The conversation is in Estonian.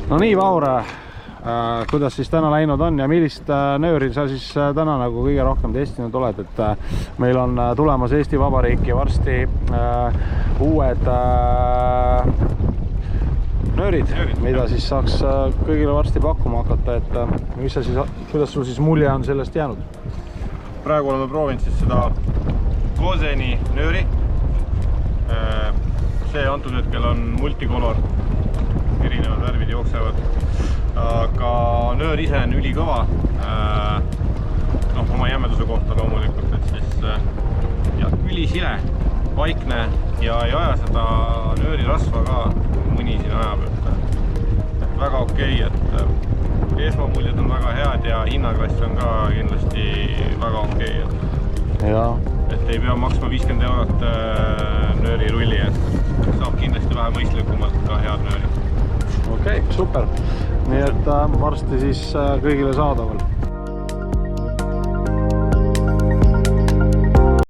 No nii, Vaur, kuidas siis täna läinud on ja millist nööri sa siis täna nagu kõige rohkem testinud oled, et meil on tulemas Eesti Vabariiki varsti uued nöörid, mida siis saaks kõigile varsti pakkuma hakata, et mis sa siis, kuidas sul siis mulje on sellest jäänud? Praegu oleme proovinud siis seda Gozeni nööri. See antud hetkel on multicolor, erinevad värvid jooksevad, aga nöör ise on ülikõva, oma jämeduse kohta loomulikult, et siis ja ülisile, vaikne ja ei aja seda nööri rasva ka, mõni siin ajab, et väga okei, et esmamuljed on väga head ja hinnaklass on ka kindlasti väga okei, et ei pea maksma 50 eurot nöörirulli eest, saab kindlasti vähe mõistlikumalt ka head nööri. Okei, super. Nii et varsti siis kõigile saadaval.